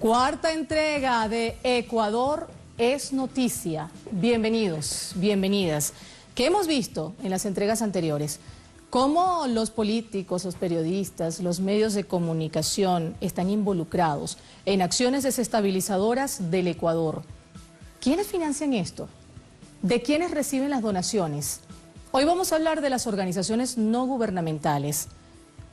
Cuarta entrega de Ecuador es noticia. Bienvenidos, bienvenidas. ¿Qué hemos visto en las entregas anteriores? Cómo los políticos, los periodistas, los medios de comunicación están involucrados en acciones desestabilizadoras del Ecuador. ¿Quiénes financian esto? ¿De quiénes reciben las donaciones? Hoy vamos a hablar de las organizaciones no gubernamentales.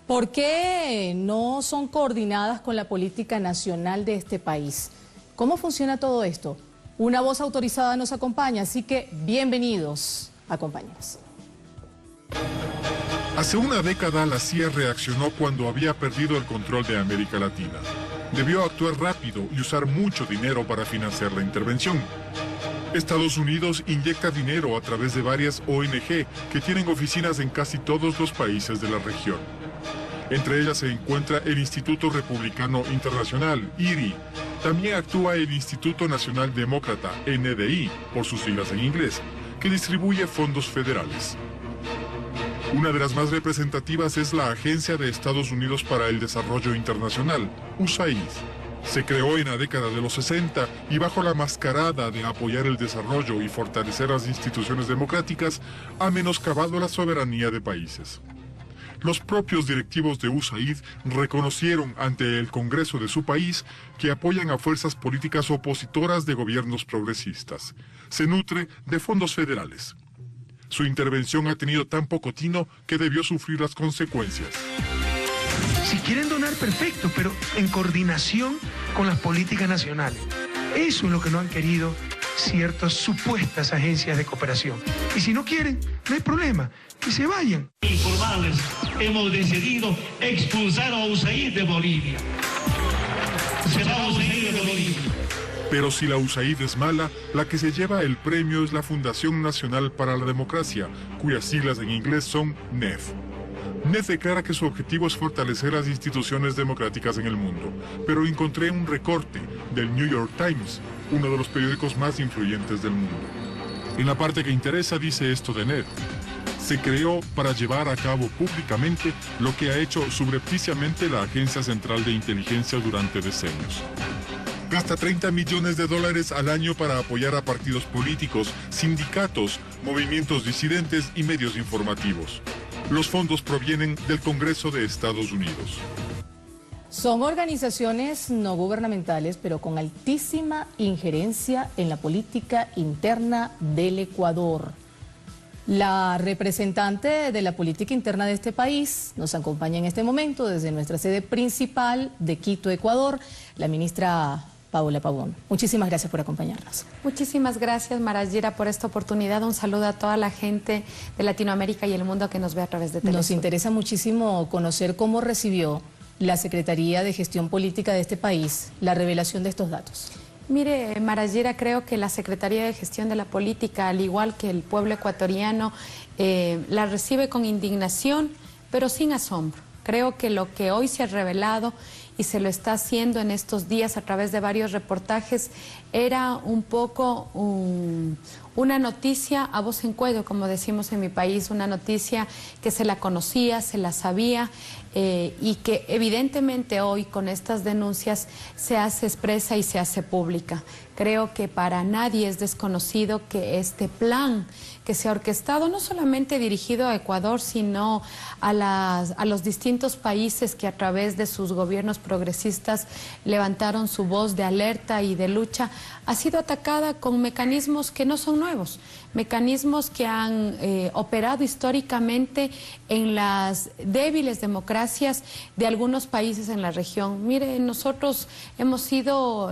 ¿Por qué no son coordinadas con la política nacional de este país? ¿Cómo funciona todo esto? Una voz autorizada nos acompaña, así que bienvenidos, acompáñenos. Hace una década la CIA reaccionó cuando había perdido el control de América Latina. Debió actuar rápido y usar mucho dinero para financiar la intervención. Estados Unidos inyecta dinero a través de varias ONG que tienen oficinas en casi todos los países de la región. Entre ellas se encuentra el Instituto Republicano Internacional, IRI. También actúa el Instituto Nacional Demócrata, NDI, por sus siglas en inglés, que distribuye fondos federales. Una de las más representativas es la Agencia de Estados Unidos para el Desarrollo Internacional, USAID. Se creó en la década de los 60 y bajo la mascarada de apoyar el desarrollo y fortalecer las instituciones democráticas, ha menoscabado la soberanía de países. Los propios directivos de USAID reconocieron ante el Congreso de su país que apoyan a fuerzas políticas opositoras de gobiernos progresistas. Se nutre de fondos federales. Su intervención ha tenido tan poco tino que debió sufrir las consecuencias. Si quieren donar, perfecto, pero en coordinación con las políticas nacionales. Eso es lo que no han querido ciertas supuestas agencias de cooperación. Y si no quieren, no hay problema, que se vayan. Informarles, hemos decidido expulsar a USAID de Bolivia. Se va a USAID de Bolivia. Pero si la USAID es mala, la que se lleva el premio es la Fundación Nacional para la Democracia, cuyas siglas en inglés son NED. NED declara que su objetivo es fortalecer las instituciones democráticas en el mundo, pero encontré un recorte del New York Times, uno de los periódicos más influyentes del mundo. En la parte que interesa dice esto de NED. Se creó para llevar a cabo públicamente lo que ha hecho subrepticiamente la Agencia Central de Inteligencia durante decenios. Gasta $30 millones al año para apoyar a partidos políticos, sindicatos, movimientos disidentes y medios informativos. Los fondos provienen del Congreso de Estados Unidos. Son organizaciones no gubernamentales, pero con altísima injerencia en la política interna del Ecuador. La representante de la política interna de este país nos acompaña en este momento desde nuestra sede principal de Quito, Ecuador, la ministra Paola Pavón. Muchísimas gracias por acompañarnos. Muchísimas gracias, Marayira, por esta oportunidad. Un saludo a toda la gente de Latinoamérica y el mundo que nos ve a través de Telesur. Nos interesa muchísimo conocer cómo recibió la Secretaría de Gestión Política de este país la revelación de estos datos. Mire, Marayira, creo que la Secretaría de Gestión de la Política, al igual que el pueblo ecuatoriano, la recibe con indignación, pero sin asombro. Creo que lo que hoy se ha revelado y se lo está haciendo en estos días a través de varios reportajes, era un poco una noticia a voz en cuello, como decimos en mi país, una noticia que se la conocía, se la sabía, y que evidentemente hoy con estas denuncias se hace expresa y se hace pública. Creo que para nadie es desconocido que este plan que se ha orquestado, no solamente dirigido a Ecuador, sino a los distintos países que a través de sus gobiernos progresistas levantaron su voz de alerta y de lucha, ha sido atacada con mecanismos que no son nuevos, mecanismos que han operado históricamente en las débiles democracias de algunos países en la región. Mire, nosotros hemos sido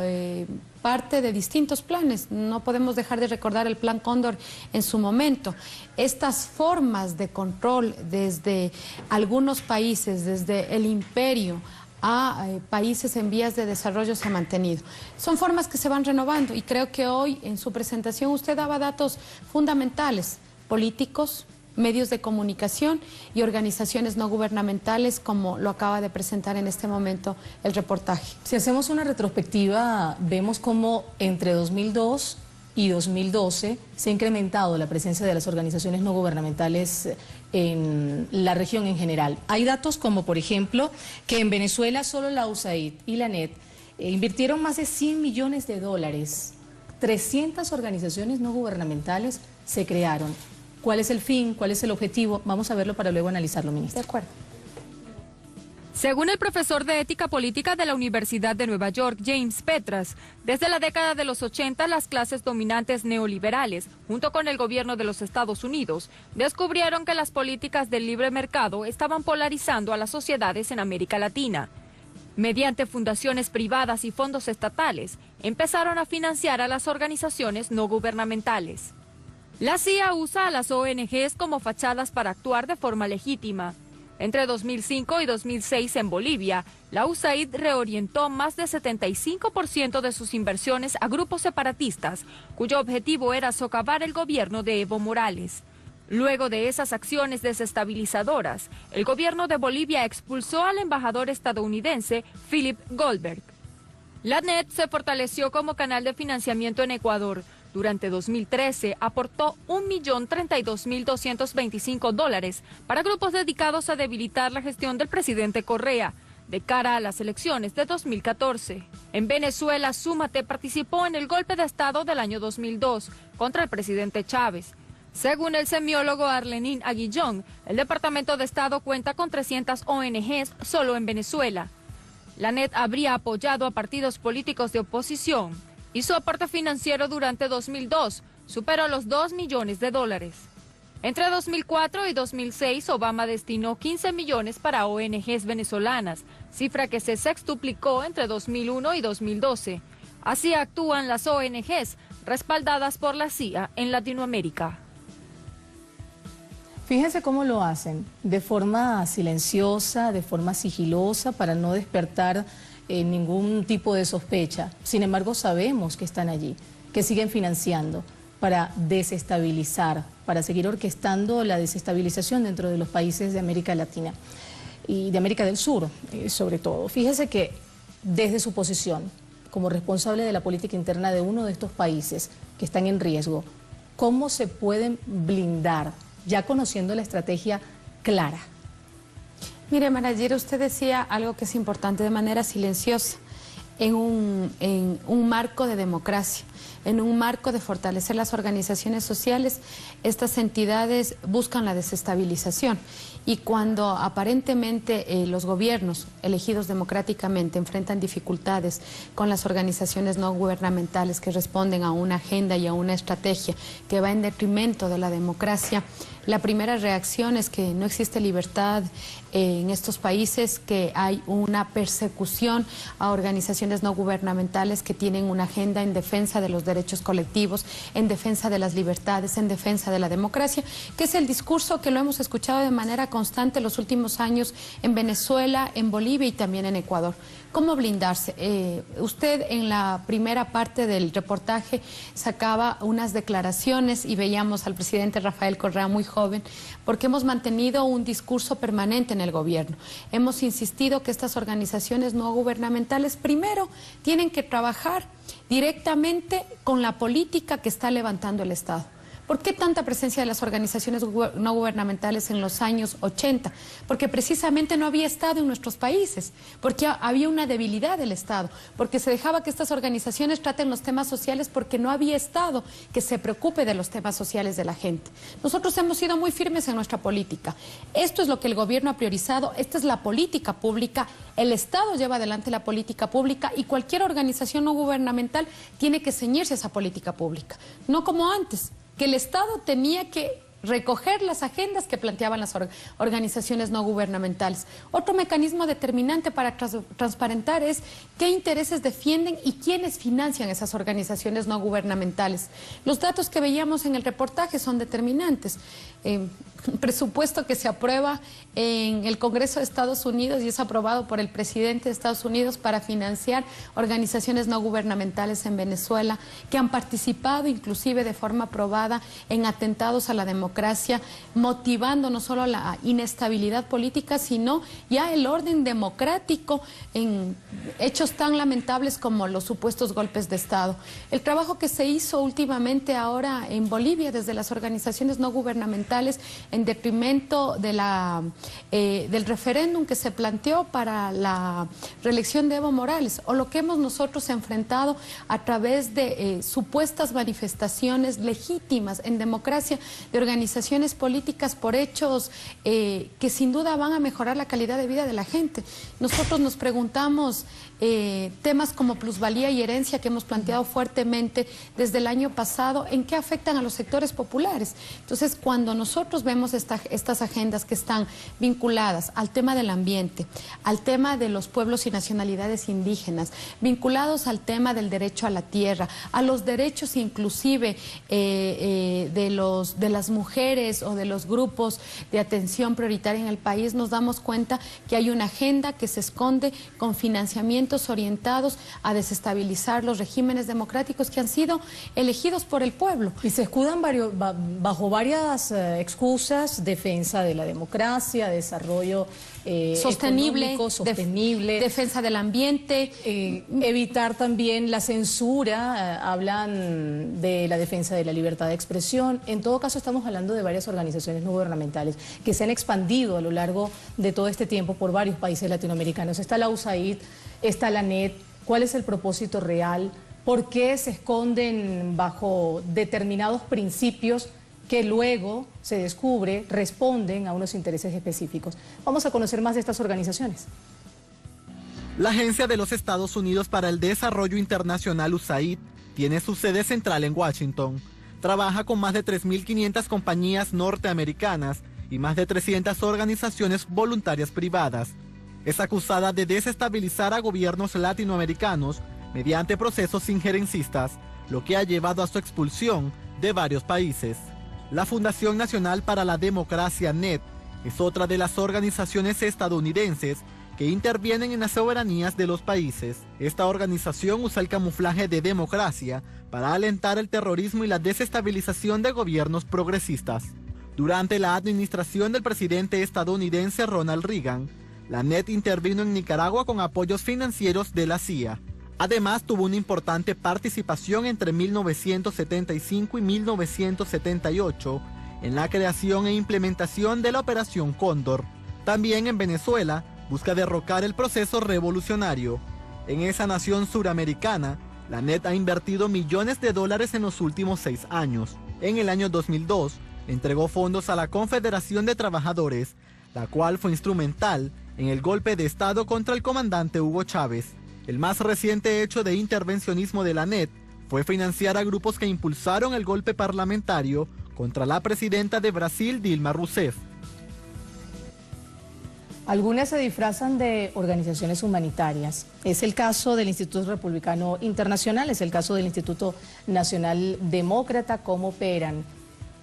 parte de distintos planes, no podemos dejar de recordar el Plan Cóndor en su momento. Estas formas de control desde algunos países, desde el imperio a países en vías de desarrollo se han mantenido. Son formas que se van renovando y creo que hoy en su presentación usted daba datos fundamentales, políticos, medios de comunicación y organizaciones no gubernamentales, como lo acaba de presentar en este momento el reportaje. Si hacemos una retrospectiva, vemos cómo entre 2002 y 2012 se ha incrementado la presencia de las organizaciones no gubernamentales en la región en general. Hay datos como, por ejemplo, que en Venezuela solo la USAID y la NED Invirtieron más de 100 millones de dólares. 300 organizaciones no gubernamentales se crearon. ¿Cuál es el fin? ¿Cuál es el objetivo? Vamos a verlo para luego analizarlo, ministra. De acuerdo. Según el profesor de Ética Política de la Universidad de Nueva York, James Petras, desde la década de los 80 las clases dominantes neoliberales, junto con el gobierno de los Estados Unidos, descubrieron que las políticas del libre mercado estaban polarizando a las sociedades en América Latina. Mediante fundaciones privadas y fondos estatales, empezaron a financiar a las organizaciones no gubernamentales. La CIA usa a las ONGs como fachadas para actuar de forma legítima. Entre 2005 y 2006 en Bolivia, la USAID reorientó más del 75% de sus inversiones a grupos separatistas, cuyo objetivo era socavar el gobierno de Evo Morales. Luego de esas acciones desestabilizadoras, el gobierno de Bolivia expulsó al embajador estadounidense Philip Goldberg. La ADNET se fortaleció como canal de financiamiento en Ecuador. Durante 2013 aportó $1.032.225 para grupos dedicados a debilitar la gestión del presidente Correa de cara a las elecciones de 2014. En Venezuela, Súmate participó en el golpe de Estado del año 2002 contra el presidente Chávez. Según el semiólogo Arlenín Aguillón, el Departamento de Estado cuenta con 300 ONGs solo en Venezuela. La ADNET habría apoyado a partidos políticos de oposición y su aporte financiero durante 2002 superó los $2 millones. Entre 2004 y 2006, Obama destinó 15 millones para ONGs venezolanas, cifra que se sextuplicó entre 2001 y 2012. Así actúan las ONGs respaldadas por la CIA en Latinoamérica. Fíjense cómo lo hacen, de forma silenciosa, de forma sigilosa, para no despertar ningún tipo de sospecha. Sin embargo, sabemos que están allí, que siguen financiando para desestabilizar, para seguir orquestando la desestabilización dentro de los países de América Latina y de América del Sur, sobre todo. Fíjese que desde su posición como responsable de la política interna de uno de estos países que están en riesgo, ¿cómo se pueden blindar, ya conociendo la estrategia clara? Mire, Marayira, usted decía algo que es importante, de manera silenciosa, en un marco de democracia, en un marco de fortalecer las organizaciones sociales. Estas entidades buscan la desestabilización, y cuando aparentemente los gobiernos elegidos democráticamente enfrentan dificultades con las organizaciones no gubernamentales que responden a una agenda y a una estrategia que va en detrimento de la democracia, la primera reacción es que no existe libertad en estos países, que hay una persecución a organizaciones no gubernamentales que tienen una agenda en defensa de los derechos colectivos, en defensa de las libertades, en defensa de la democracia, que es el discurso que lo hemos escuchado de manera constante los últimos años en Venezuela, en Bolivia y también en Ecuador. ¿Cómo blindarse? Usted en la primera parte del reportaje sacaba unas declaraciones y veíamos al presidente Rafael Correa muy joven, porque hemos mantenido un discurso permanente en el gobierno. Hemos insistido que estas organizaciones no gubernamentales primero tienen que trabajar directamente con la política que está levantando el Estado. ¿Por qué tanta presencia de las organizaciones no gubernamentales en los años 80? Porque precisamente no había Estado en nuestros países, porque había una debilidad del Estado, porque se dejaba que estas organizaciones traten los temas sociales porque no había Estado que se preocupe de los temas sociales de la gente. Nosotros hemos sido muy firmes en nuestra política. Esto es lo que el gobierno ha priorizado, esta es la política pública, el Estado lleva adelante la política pública y cualquier organización no gubernamental tiene que ceñirse a esa política pública, no como antes, que el Estado tenía que recoger las agendas que planteaban las organizaciones no gubernamentales. Otro mecanismo determinante para transparentar es qué intereses defienden y quiénes financian esas organizaciones no gubernamentales. Los datos que veíamos en el reportaje son determinantes. Un presupuesto que se aprueba en el Congreso de Estados Unidos y es aprobado por el presidente de Estados Unidos para financiar organizaciones no gubernamentales en Venezuela, que han participado inclusive de forma probada en atentados a la democracia, motivando no solo la inestabilidad política, sino ya el orden democrático en hechos tan lamentables como los supuestos golpes de Estado. El trabajo que se hizo últimamente ahora en Bolivia desde las organizaciones no gubernamentales en detrimento de del referéndum que se planteó para la reelección de Evo Morales, o lo que hemos nosotros enfrentado a través de supuestas manifestaciones legítimas en democracia de organizaciones políticas por hechos que sin duda van a mejorar la calidad de vida de la gente. Nosotros nos preguntamos temas como plusvalía y herencia que hemos planteado fuertemente desde el año pasado, ¿en qué afectan a los sectores populares? Entonces, cuando nosotros vemos estas agendas que están vinculadas al tema del ambiente, al tema de los pueblos y nacionalidades indígenas, vinculados al tema del derecho a la tierra, a los derechos inclusive de las mujeres o de los grupos de atención prioritaria en el país, nos damos cuenta que hay una agenda que se esconde con financiamientos orientados a desestabilizar los regímenes democráticos que han sido elegidos por el pueblo. Y se escudan bajo varias excusas: defensa de la democracia, desarrollo sostenible, defensa del ambiente, evitar también la censura, hablan de la defensa de la libertad de expresión. En todo caso, estamos hablando de varias organizaciones no gubernamentales que se han expandido a lo largo de todo este tiempo por varios países latinoamericanos. Está la USAID, está la NET. ¿Cuál es el propósito real? ¿Por qué se esconden bajo determinados principios que luego se descubre responden a unos intereses específicos? Vamos a conocer más de estas organizaciones. La Agencia de los Estados Unidos para el Desarrollo Internacional, USAID, tiene su sede central en Washington. Trabaja con más de 3.500 compañías norteamericanas y más de 300 organizaciones voluntarias privadas. Es acusada de desestabilizar a gobiernos latinoamericanos mediante procesos injerencistas, lo que ha llevado a su expulsión de varios países. La Fundación Nacional para la Democracia, NET, es otra de las organizaciones estadounidenses que intervienen en las soberanías de los países. Esta organización usa el camuflaje de democracia para alentar el terrorismo y la desestabilización de gobiernos progresistas. Durante la administración del presidente estadounidense Ronald Reagan, la NET intervino en Nicaragua con apoyos financieros de la CIA. Además, tuvo una importante participación entre 1975 y 1978 en la creación e implementación de la Operación Cóndor. También en Venezuela busca derrocar el proceso revolucionario. En esa nación suramericana, la NET ha invertido millones de dólares en los últimos 6 años. En el año 2002, entregó fondos a la Confederación de Trabajadores, la cual fue instrumental en el golpe de Estado contra el comandante Hugo Chávez. El más reciente hecho de intervencionismo de la NET fue financiar a grupos que impulsaron el golpe parlamentario contra la presidenta de Brasil, Dilma Rousseff. Algunas se disfrazan de organizaciones humanitarias. Es el caso del Instituto Republicano Internacional, es el caso del Instituto Nacional Demócrata. ¿Cómo operan?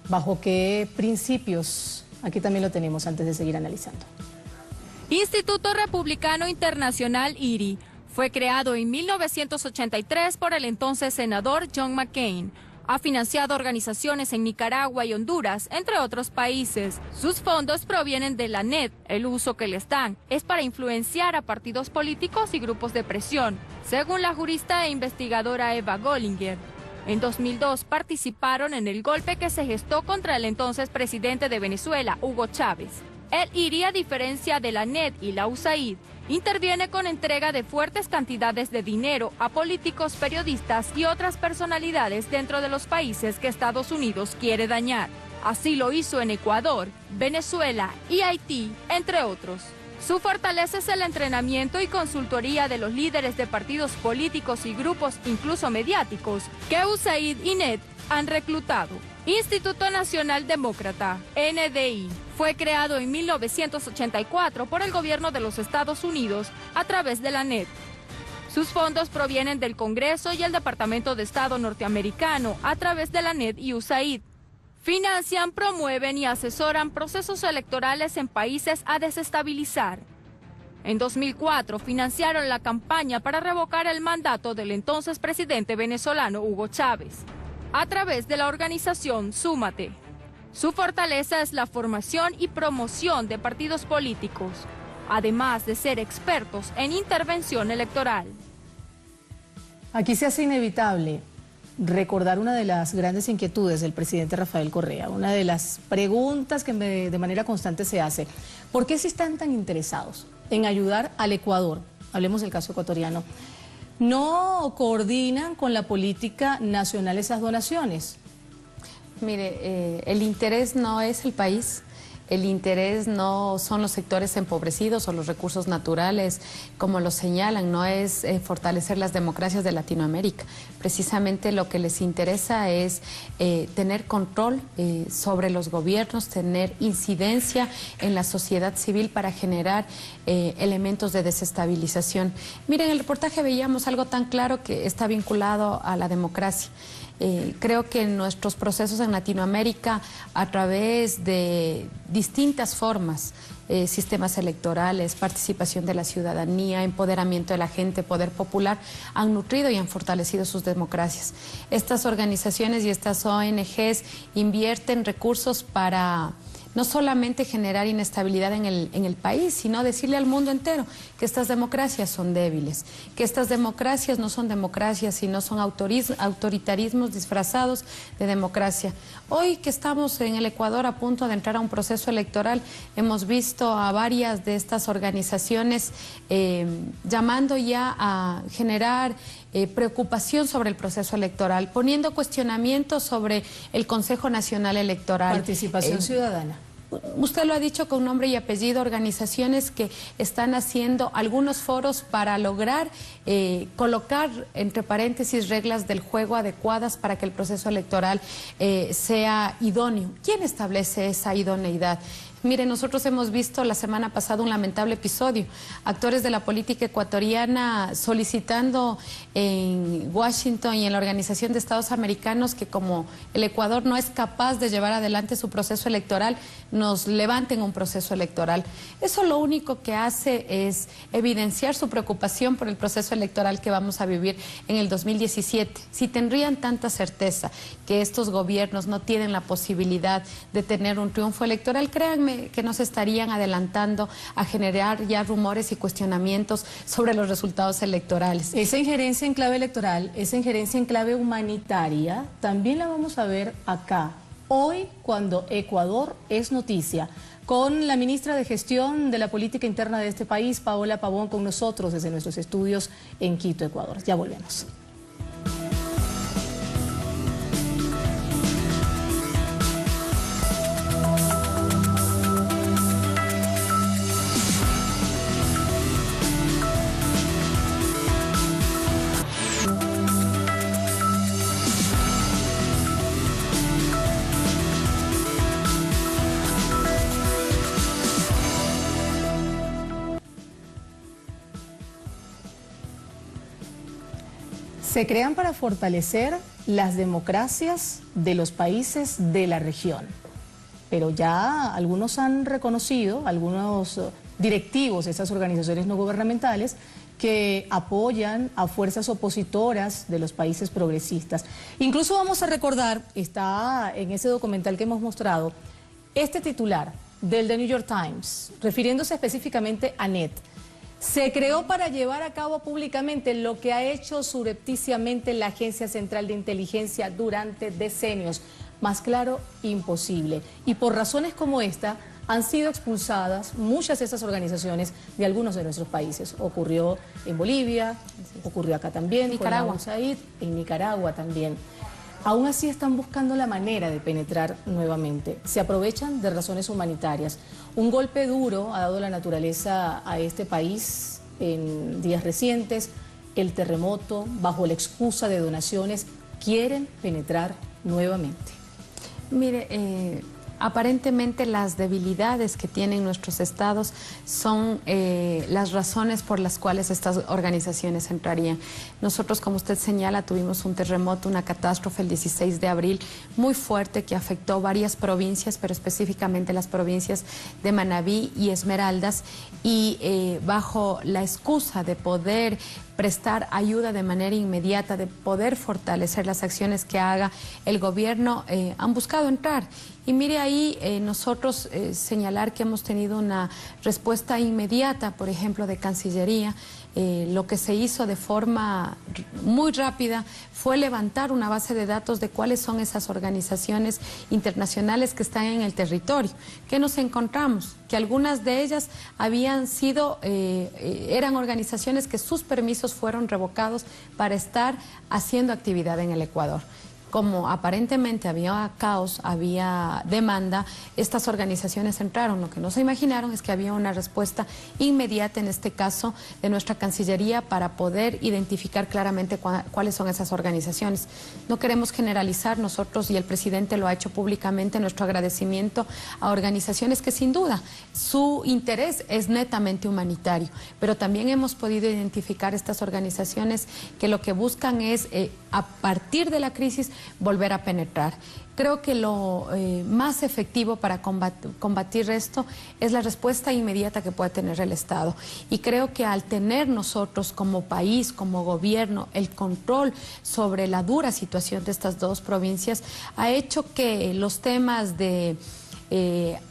¿Bajo qué principios? Aquí también lo tenemos antes de seguir analizando. Instituto Republicano Internacional, IRI, fue creado en 1983 por el entonces senador John McCain. Ha financiado organizaciones en Nicaragua y Honduras, entre otros países. Sus fondos provienen de la NET. El uso que les dan es para influenciar a partidos políticos y grupos de presión, según la jurista e investigadora Eva Gollinger. En 2002 participaron en el golpe que se gestó contra el entonces presidente de Venezuela, Hugo Chávez. El IRI, a diferencia de la NET y la USAID, interviene con entrega de fuertes cantidades de dinero a políticos, periodistas y otras personalidades dentro de los países que Estados Unidos quiere dañar. Así lo hizo en Ecuador, Venezuela y Haití, entre otros. Su fortaleza es el entrenamiento y consultoría de los líderes de partidos políticos y grupos, incluso mediáticos, que USAID y NET han reclutado. Instituto Nacional Demócrata, NDI, fue creado en 1984 por el gobierno de los Estados Unidos a través de la NET. Sus fondos provienen del Congreso y el Departamento de Estado norteamericano a través de la NET y USAID. Financian, promueven y asesoran procesos electorales en países a desestabilizar. En 2004 financiaron la campaña para revocar el mandato del entonces presidente venezolano Hugo Chávez, a través de la organización Súmate. Su fortaleza es la formación y promoción de partidos políticos, además de ser expertos en intervención electoral. Aquí se hace inevitable recordar una de las grandes inquietudes del presidente Rafael Correa, una de las preguntas que de manera constante se hace. ¿Por qué si están tan interesados en ayudar al Ecuador? Hablemos del caso ecuatoriano. ¿No coordinan con la política nacional esas donaciones? Mire, el interés no es el país, el interés no son los sectores empobrecidos o los recursos naturales, como lo señalan, no es fortalecer las democracias de Latinoamérica. Precisamente lo que les interesa es tener control sobre los gobiernos, tener incidencia en la sociedad civil para generar elementos de desestabilización. Miren, en el reportaje veíamos algo tan claro que está vinculado a la democracia. Creo que nuestros procesos en Latinoamérica, a través de distintas formas, sistemas electorales, participación de la ciudadanía, empoderamiento de la gente, poder popular, han nutrido y han fortalecido sus democracias. Estas organizaciones y estas ONGs invierten recursos para no solamente generar inestabilidad en el país, sino decirle al mundo entero que estas democracias son débiles, que estas democracias no son democracias, sino son autoritarismos disfrazados de democracia. Hoy que estamos en el Ecuador a punto de entrar a un proceso electoral, hemos visto a varias de estas organizaciones llamando ya a generar preocupación sobre el proceso electoral, poniendo cuestionamientos sobre el Consejo Nacional Electoral. Participación ciudadana. Usted lo ha dicho con nombre y apellido, organizaciones que están haciendo algunos foros para lograr colocar, entre paréntesis, reglas del juego adecuadas para que el proceso electoral sea idóneo. ¿Quién establece esa idoneidad? Mire, nosotros hemos visto la semana pasada un lamentable episodio. Actores de la política ecuatoriana solicitando en Washington y en la Organización de Estados Americanos que, como el Ecuador no es capaz de llevar adelante su proceso electoral, nos levanten un proceso electoral. Eso lo único que hace es evidenciar su preocupación por el proceso electoral que vamos a vivir en el 2017. Si tendrían tanta certeza que estos gobiernos no tienen la posibilidad de tener un triunfo electoral, créanme que nos estarían adelantando a generar ya rumores y cuestionamientos sobre los resultados electorales. Esa injerencia en clave electoral, esa injerencia en clave humanitaria, también la vamos a ver acá, hoy, cuando Ecuador es noticia, con la ministra de Gestión de la Política Interna de este país, Paola Pavón, con nosotros desde nuestros estudios en Quito, Ecuador. Ya volvemos. Se crean para fortalecer las democracias de los países de la región, pero ya algunos han reconocido, algunos directivos de estas organizaciones no gubernamentales, que apoyan a fuerzas opositoras de los países progresistas. Incluso vamos a recordar, está en ese documental que hemos mostrado, este titular del The New York Times, refiriéndose específicamente a NET. Se creó para llevar a cabo públicamente lo que ha hecho surrepticiamente la Agencia Central de Inteligencia durante decenios. Más claro, imposible. Y por razones como esta, han sido expulsadas muchas de estas organizaciones de algunos de nuestros países. Ocurrió en Bolivia, ocurrió acá también, Nicaragua. En Nicaragua también. Aún así están buscando la manera de penetrar nuevamente. Se aprovechan de razones humanitarias. Un golpe duro ha dado la naturaleza a este país en días recientes. El terremoto, bajo la excusa de donaciones, quieren penetrar nuevamente. Mire, aparentemente las debilidades que tienen nuestros estados son las razones por las cuales estas organizaciones entrarían. Nosotros, como usted señala, tuvimos un terremoto, una catástrofe el 16 de abril muy fuerte que afectó varias provincias, pero específicamente las provincias de Manabí y Esmeraldas. y bajo la excusa de poder prestar ayuda de manera inmediata, de poder fortalecer las acciones que haga el gobierno, han buscado entrar. Y mire ahí nosotros señalar que hemos tenido una respuesta inmediata, por ejemplo, de Cancillería. Lo que se hizo de forma muy rápida fue levantar una base de datos de cuáles son esas organizaciones internacionales que están en el territorio. ¿Qué nos encontramos? Que algunas de ellas habían sido, eran organizaciones que sus permisos fueron revocados para estar haciendo actividad en el Ecuador. Como aparentemente había caos, había demanda, estas organizaciones entraron. Lo que no se imaginaron es que había una respuesta inmediata, en este caso, de nuestra Cancillería para poder identificar claramente cuáles son esas organizaciones. No queremos generalizar nosotros, y el presidente lo ha hecho públicamente, nuestro agradecimiento a organizaciones que sin duda su interés es netamente humanitario, pero también hemos podido identificar estas organizaciones que lo que buscan es, a partir de la crisis, volver a penetrar. Creo que lo más efectivo para combatir esto es la respuesta inmediata que puede tener el Estado. Y creo que al tener nosotros como país, como gobierno, el control sobre la dura situación de estas dos provincias, ha hecho que los temas de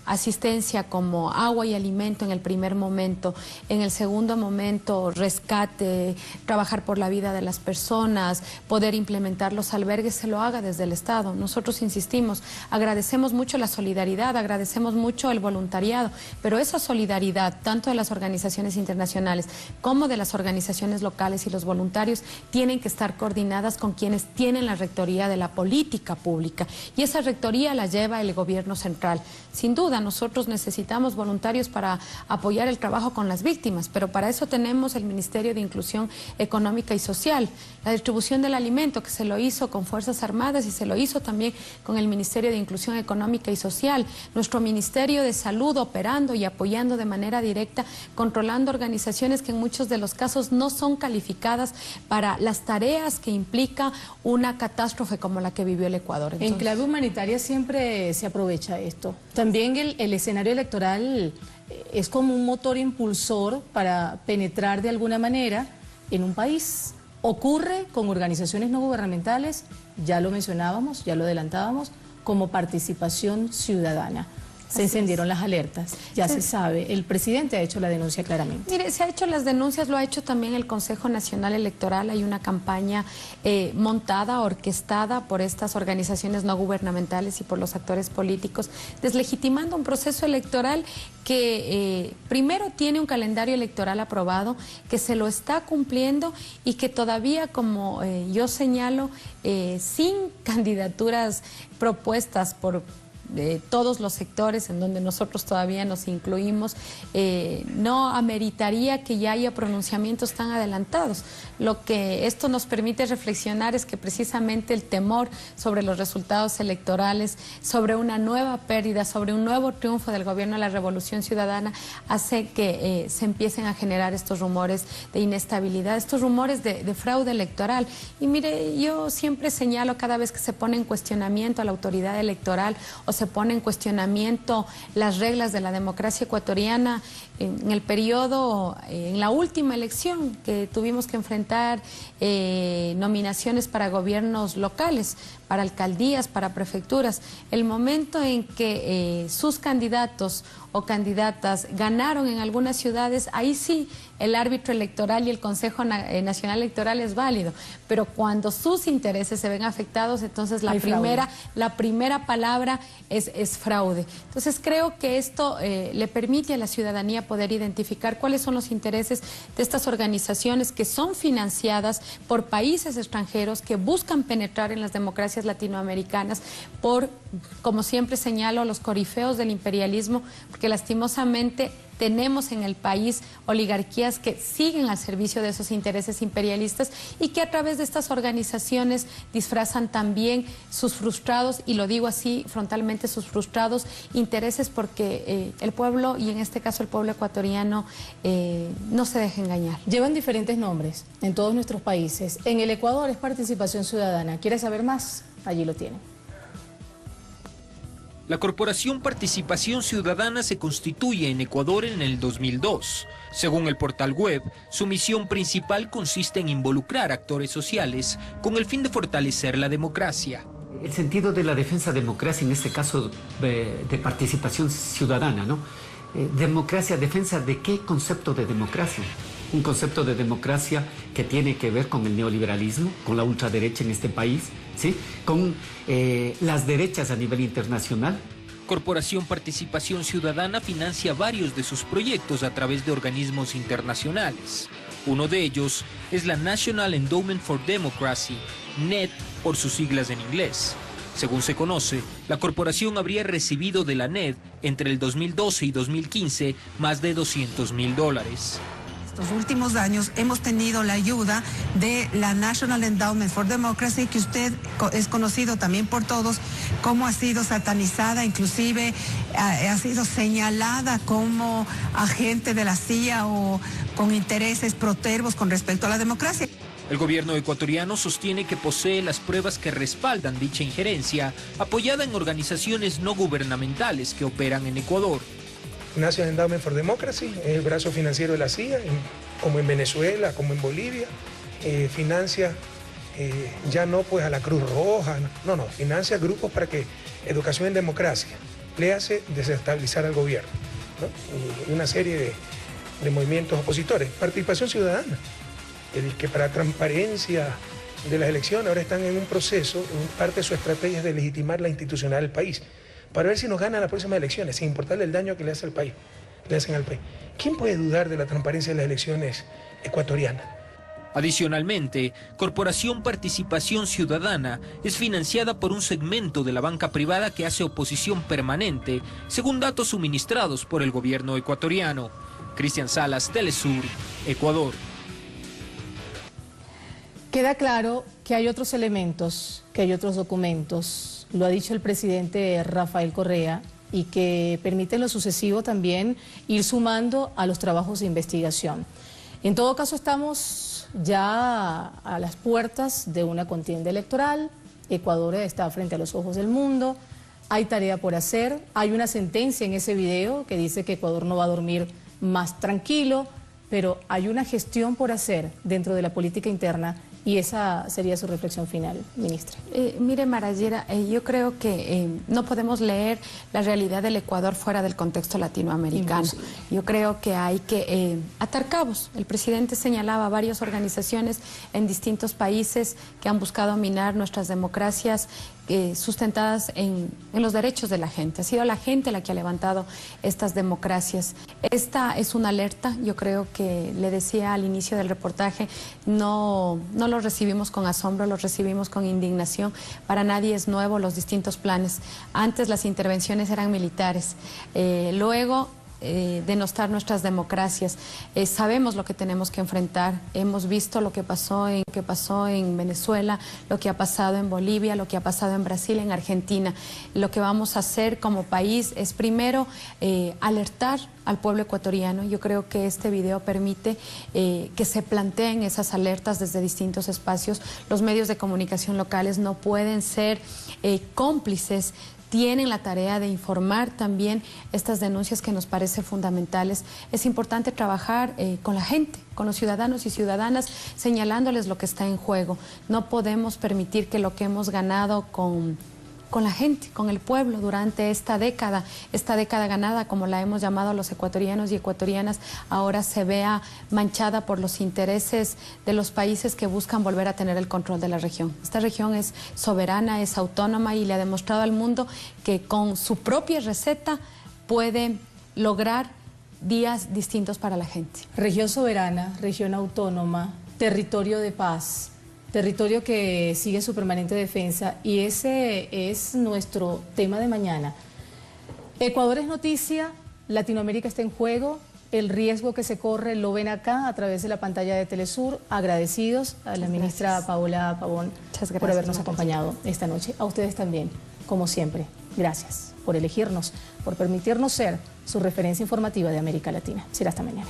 asistencia como agua y alimento en el primer momento, en el segundo momento rescate, trabajar por la vida de las personas, poder implementar los albergues, se lo haga desde el Estado. Nosotros insistimos, agradecemos mucho la solidaridad, agradecemos mucho el voluntariado, pero esa solidaridad, tanto de las organizaciones internacionales como de las organizaciones locales y los voluntarios, tienen que estar coordinadas con quienes tienen la rectoría de la política pública, y esa rectoría la lleva el gobierno central. Sin duda, nosotros necesitamos voluntarios para apoyar el trabajo con las víctimas, pero para eso tenemos el Ministerio de Inclusión Económica y Social, la distribución del alimento, que se lo hizo con Fuerzas Armadas y se lo hizo también con el Ministerio de Inclusión Económica y Social, nuestro Ministerio de Salud operando y apoyando de manera directa, controlando organizaciones que en muchos de los casos no son calificadas para las tareas que implica una catástrofe como la que vivió el Ecuador. Entonces, en clave humanitaria siempre se aprovecha esto. También el escenario electoral es como un motor impulsor para penetrar de alguna manera en un país. Ocurre con organizaciones no gubernamentales, ya lo mencionábamos, ya lo adelantábamos, como participación ciudadana. Se encendieron las alertas, ya se sabe, el presidente ha hecho la denuncia claramente. Mire, se ha hecho las denuncias, lo ha hecho también el Consejo Nacional Electoral, hay una campaña montada, orquestada por estas organizaciones no gubernamentales y por los actores políticos, deslegitimando un proceso electoral que primero tiene un calendario electoral aprobado, que se lo está cumpliendo y que todavía, como yo señalo, sin candidaturas propuestas por todos los sectores en donde nosotros todavía nos incluimos, no ameritaría que ya haya pronunciamientos tan adelantados. Lo que esto nos permite reflexionar es que precisamente el temor sobre los resultados electorales, sobre una nueva pérdida, sobre un nuevo triunfo del gobierno de la Revolución Ciudadana, hace que se empiecen a generar estos rumores de inestabilidad, estos rumores de fraude electoral. Y mire, yo siempre señalo cada vez que se pone en cuestionamiento a la autoridad electoral o se pone en cuestionamiento las reglas de la democracia ecuatoriana, en el periodo, en la última elección que tuvimos que enfrentar nominaciones para gobiernos locales, para alcaldías, para prefecturas, el momento en que sus candidatos o candidatas ganaron en algunas ciudades, ahí sí el árbitro electoral y el Consejo Nacional Electoral es válido, pero cuando sus intereses se ven afectados, entonces la primera palabra es fraude. Entonces creo que esto le permite a la ciudadanía poder identificar cuáles son los intereses de estas organizaciones que son financiadas por países extranjeros que buscan penetrar en las democracias latinoamericanas por, como siempre señalo, los corifeos del imperialismo, porque lastimosamente tenemos en el país oligarquías que siguen al servicio de esos intereses imperialistas y que a través de estas organizaciones disfrazan también sus frustrados, y lo digo así frontalmente, sus frustrados intereses, porque el pueblo, y en este caso el pueblo ecuatoriano, no se deja engañar. Llevan diferentes nombres en todos nuestros países. En el Ecuador es Participación Ciudadana. ¿Quiere saber más? Allí lo tienen. La Corporación Participación Ciudadana se constituye en Ecuador en el 2002. Según el portal web, su misión principal consiste en involucrar actores sociales con el fin de fortalecer la democracia. El sentido de la defensa de democracia, en este caso de participación ciudadana, ¿no? Democracia, defensa de qué concepto de democracia. Un concepto de democracia que tiene que ver con el neoliberalismo, con la ultraderecha en este país, ¿sí? Con las derechas a nivel internacional. Corporación Participación Ciudadana financia varios de sus proyectos a través de organismos internacionales. Uno de ellos es la National Endowment for Democracy, NED por sus siglas en inglés. Según se conoce, la corporación habría recibido de la NED entre el 2012 y 2015 más de $200.000. Estos últimos años hemos tenido la ayuda de la National Endowment for Democracy, que usted es conocido también por todos, como ha sido satanizada, inclusive ha sido señalada como agente de la CIA o con intereses protervos con respecto a la democracia. El gobierno ecuatoriano sostiene que posee las pruebas que respaldan dicha injerencia, apoyada en organizaciones no gubernamentales que operan en Ecuador. National Endowment for Democracy es el brazo financiero de la CIA, como en Venezuela, como en Bolivia, financia ya no pues a la Cruz Roja, no, financia grupos para que educación en democracia le hace desestabilizar al gobierno, ¿no? Y una serie de movimientos opositores. Participación ciudadana, que para transparencia de las elecciones ahora están en un proceso, parte de su estrategia es de legitimar la institucionalidad del país, para ver si nos ganan las próximas elecciones, sin importarle el daño que le hacen al país. ¿Quién puede dudar de la transparencia de las elecciones ecuatorianas? Adicionalmente, Corporación Participación Ciudadana es financiada por un segmento de la banca privada que hace oposición permanente, según datos suministrados por el gobierno ecuatoriano. Cristian Salas, Telesur, Ecuador. Queda claro que hay otros elementos, que hay otros documentos, lo ha dicho el presidente Rafael Correa, y que permiten lo sucesivo también ir sumando a los trabajos de investigación. En todo caso, estamos ya a las puertas de una contienda electoral. Ecuador está frente a los ojos del mundo, hay tarea por hacer, hay una sentencia en ese video que dice que Ecuador no va a dormir más tranquilo, pero hay una gestión por hacer dentro de la política interna. Y esa sería su reflexión final, ministra. Mire, Marallera, yo creo que no podemos leer la realidad del Ecuador fuera del contexto latinoamericano. Yo creo que hay que atar cabos. El presidente señalaba varias organizaciones en distintos países que han buscado minar nuestras democracias sustentadas en los derechos de la gente. Ha sido la gente la que ha levantado estas democracias. Esta es una alerta, yo creo que le decía al inicio del reportaje, no lo recibimos con asombro, lo recibimos con indignación. Para nadie es nuevo los distintos planes. Antes las intervenciones eran militares, luego denostar nuestras democracias. Sabemos lo que tenemos que enfrentar, hemos visto lo que pasó en Venezuela, lo que ha pasado en Bolivia, lo que ha pasado en Brasil, en Argentina. Lo que vamos a hacer como país es primero alertar al pueblo ecuatoriano. Yo creo que este video permite que se planteen esas alertas desde distintos espacios. Los medios de comunicación locales no pueden ser cómplices, tienen la tarea de informar también estas denuncias que nos parecen fundamentales. Es importante trabajar con la gente, con los ciudadanos y ciudadanas, señalándoles lo que está en juego. No podemos permitir que lo que hemos ganado con la gente, con el pueblo durante esta década ganada, como la hemos llamado los ecuatorianos y ecuatorianas, ahora se vea manchada por los intereses de los países que buscan volver a tener el control de la región. Esta región es soberana, es autónoma y le ha demostrado al mundo que con su propia receta puede lograr días distintos para la gente. Región soberana, región autónoma, territorio de paz, territorio que sigue su permanente defensa, y ese es nuestro tema de mañana. Ecuador es noticia, Latinoamérica está en juego, el riesgo que se corre lo ven acá a través de la pantalla de Telesur. Agradecidos a la ministra Paola Pavón por habernos acompañado esta noche. A ustedes también, como siempre. Gracias por elegirnos, por permitirnos ser su referencia informativa de América Latina. Será hasta mañana.